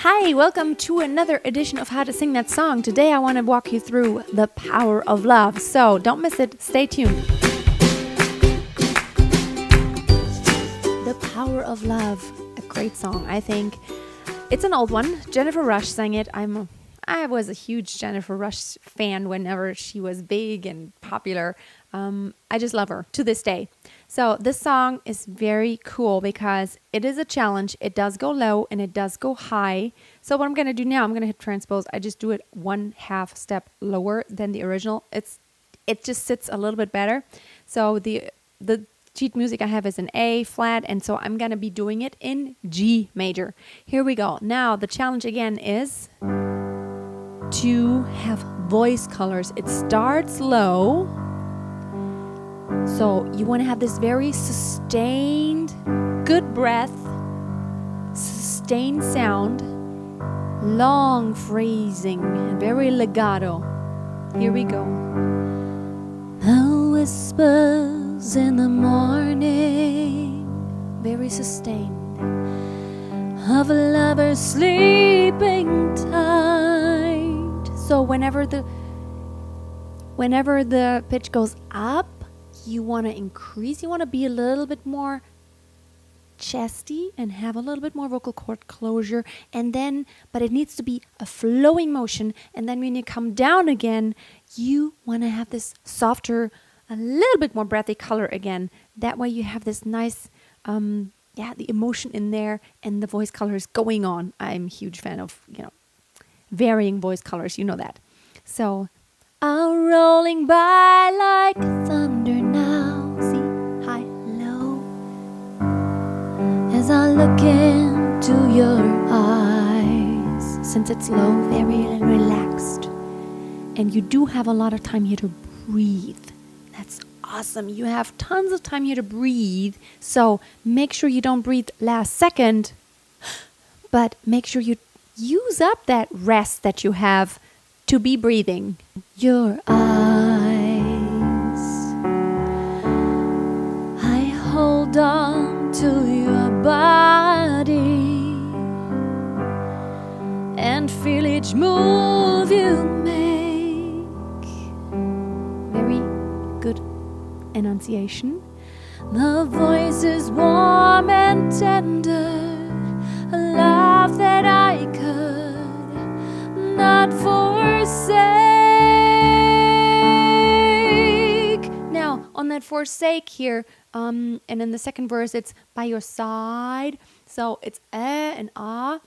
Hi, welcome to another edition of How to Sing That Song. Today I want to walk you through the power of love. So don't miss it. Stay tuned. The Power of Love, a great song, I think. It's an old one. Jennifer Rush sang it. I was a huge Jennifer Rush fan whenever she was big and popular. I just love her to this day. So this song is very cool because it is a challenge. It does go low and it does go high. So what I'm going to do now, I'm going to hit transpose. I just do it 1/2 step lower than the original. It just sits a little bit better. So the sheet music I have is in A flat, and so I'm going to be doing it in G major. Here we go. Now the challenge again is to have voice colors. It starts low. So you want to have this very sustained, good breath, sustained sound, long phrasing, very legato. Here we go. The whispers in the morning, very sustained, of a lover sleeping tight. So whenever the pitch goes up, you want to increase, you want to be a little bit more chesty and have a little bit more vocal cord closure, but it needs to be a flowing motion. And then when you come down again, you want to have this softer, a little bit more breathy color again. That way you have this nice, the emotion in there and the voice colors going on. I'm a huge fan of, varying voice colors, you know that. So, I'm rolling by like thunder now. See, high, low. As I look into your eyes, since it's low, very relaxed. And you do have a lot of time here to breathe. That's awesome. You have tons of time here to breathe. So make sure you don't breathe last second, but make sure you use up that rest that you have to be breathing. Your eyes, I hold on to your body and feel each move you make. Very good enunciation. The voice is warm and tender, a love that I could not forsake. Now, on that forsake here, and in the second verse, it's by your side. So it's and ah.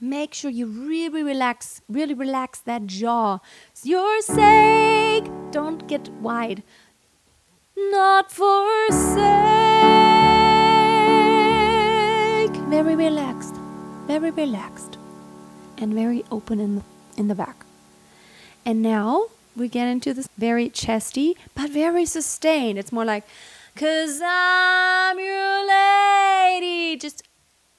Make sure you really relax that jaw. It's your sake. Don't get wide. Not forsake. Very relaxed, and very open in the back. And now we get into this very chesty, but very sustained. It's more like, 'cause I'm your lady. Just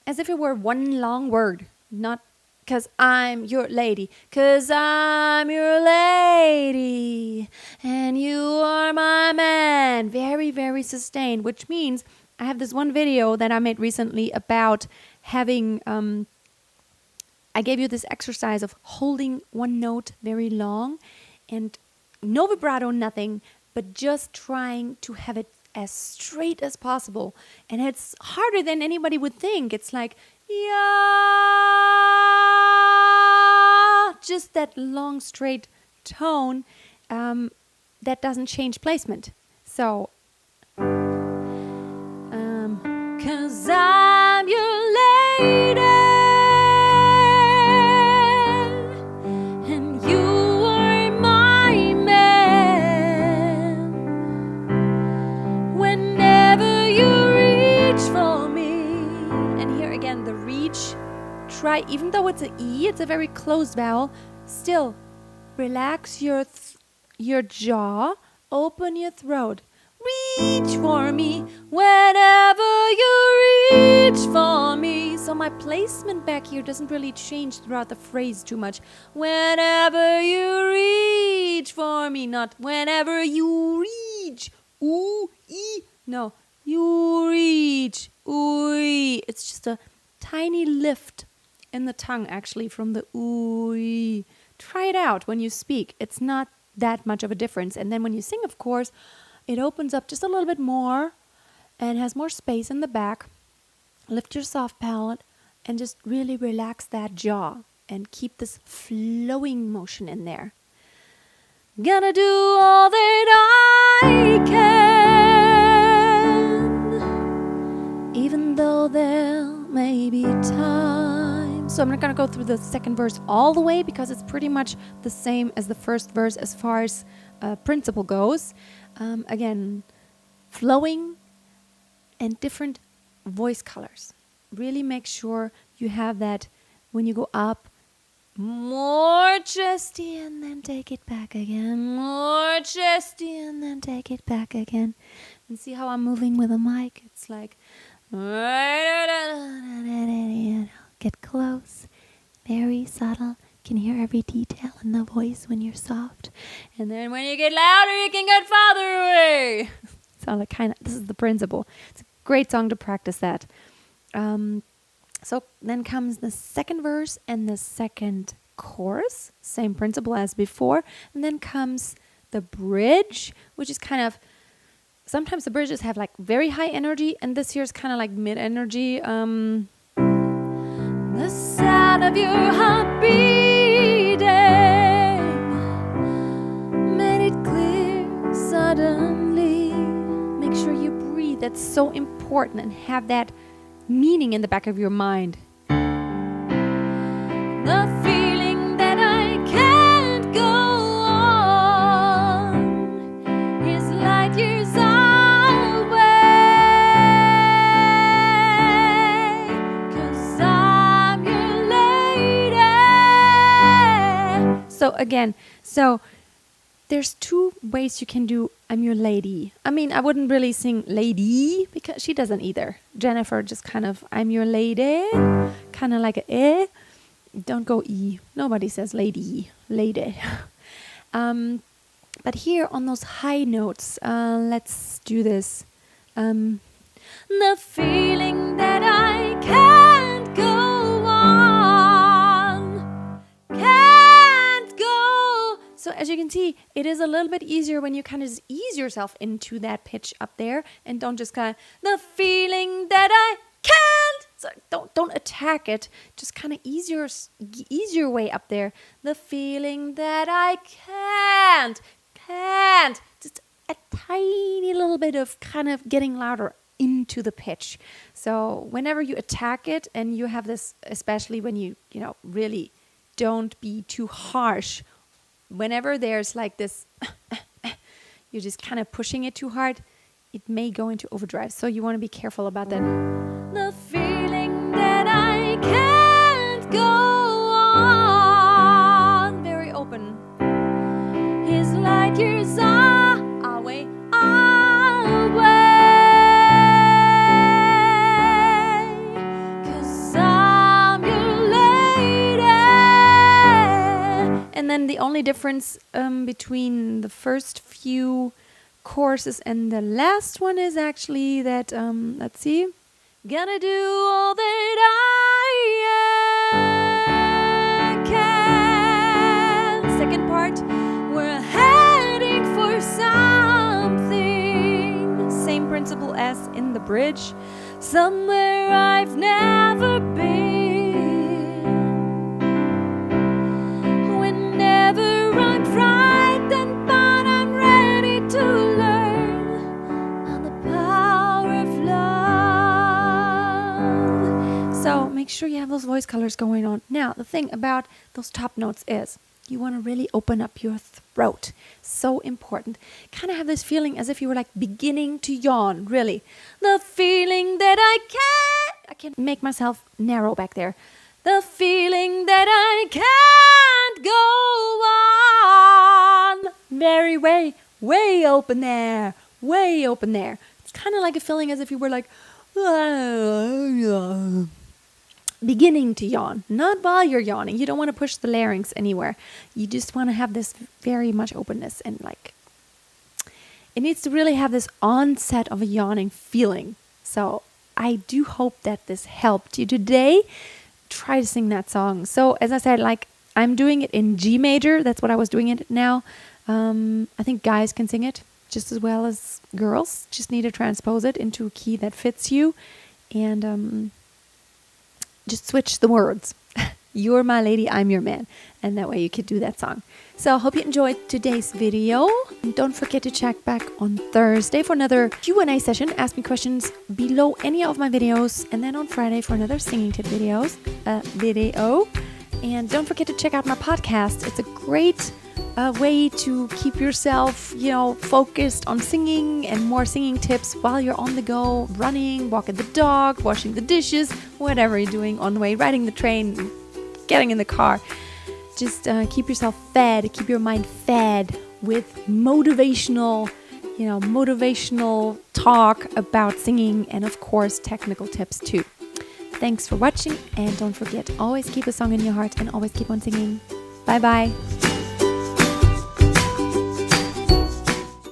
as if it were one long word. Not 'cause I'm your lady. 'Cause I'm your lady. And you are my man. Very, very sustained. Which means I have this one video that I made recently about having... I gave you this exercise of holding one note very long and no vibrato, nothing, but just trying to have it as straight as possible. And it's harder than anybody would think. It's like, yeah, just that long, straight tone that doesn't change placement. So, 'cause I'm your lady. Try, even though it's an E, it's a very closed vowel, still relax your jaw, open your throat. Reach for me whenever you reach for me. So my placement back here doesn't really change throughout the phrase too much. Whenever you reach for me, not whenever you reach. Ooh, E. No, you reach. Ooh, it's just a tiny lift in the tongue, actually, from the ooh. Try it out when you speak. It's not that much of a difference. And then when you sing, of course, it opens up just a little bit more and has more space in the back. Lift your soft palate and just really relax that jaw and keep this flowing motion in there. Gonna do all that I can, even though there may be time. So I'm not gonna go through the second verse all the way because it's pretty much the same as the first verse as far as principle goes. Again, flowing and different voice colors. Really make sure you have that when you go up. More chesty and then take it back again. More chesty and then take it back again. And see how I'm moving with the mic? It's like, get close. Very subtle. Can hear every detail in the voice when you're soft. And then when you get louder, you can get farther away. So this is the principle. It's a great song to practice that. So then comes the second verse and the second chorus, same principle as before. And then comes the bridge, which is kind of, sometimes the bridges have like very high energy, and this here is kind of like mid energy. The sound of your heart beating made it clear suddenly. Make sure you breathe. That's so important, and have that meaning in the back of your mind. The feeling that I can't go on is light years away, 'cause I'm your lady. So again, there's two ways you can do I'm your lady. I mean, I wouldn't really sing lady because she doesn't either. Jennifer just kind of, I'm your lady, kind of like a eh. Don't go e. Nobody says lady. But here on those high notes, let's do this. The feeling that I can't go on, can't go. So as you can see, it is a little bit easier when you kind of just ease yourself into that pitch up there and don't just kind of, the feeling that I can't. So don't attack it. Just kind of ease your way up there. The feeling that I can't. Just a tiny little bit of kind of getting louder into the pitch. So whenever you attack it, and you have this, especially when you really don't be too harsh. Whenever there's like this, you're just kind of pushing it too hard, it may go into overdrive. So you want to be careful about that. The feeling that I can't go on. Very open. His light years are away. And then the only difference between the first few courses and the last one is actually that, let's see. Gonna do all that I can. Second part, we're heading for something. Same principle as in the bridge. Somewhere I've never been. Make sure you have those voice colors going on. Now, the thing about those top notes is you want to really open up your throat. So important. Kind of have this feeling as if you were like beginning to yawn, really. The feeling that I can't make myself narrow back there. The feeling that I can't go on. Very way open there. Way open there. It's kind of like a feeling as if you were like beginning to yawn, not while you're yawning. You don't want to push the larynx anywhere. You just want to have this very much openness, and like it needs to really have this onset of a yawning feeling. So I do hope that this helped you today. try to sing that song. So as I said, like I'm doing it in G major. That's what I was doing it now. I think guys can sing it just as well as girls. Just need to transpose it into a key that fits you, and just switch the words. You're my lady, I'm your man. And that way you could do that song. So I hope you enjoyed today's video. And don't forget to check back on Thursday for another Q&A session. Ask me questions below any of my videos. And then on Friday for another singing tip video. And don't forget to check out my podcast. It's a great way to keep yourself, focused on singing and more singing tips while you're on the go, running, walking the dog, washing the dishes, whatever you're doing on the way, riding the train, getting in the car. Just keep yourself fed, keep your mind fed with motivational talk about singing and of course technical tips too. Thanks for watching, and don't forget, always keep a song in your heart and always keep on singing. Bye bye.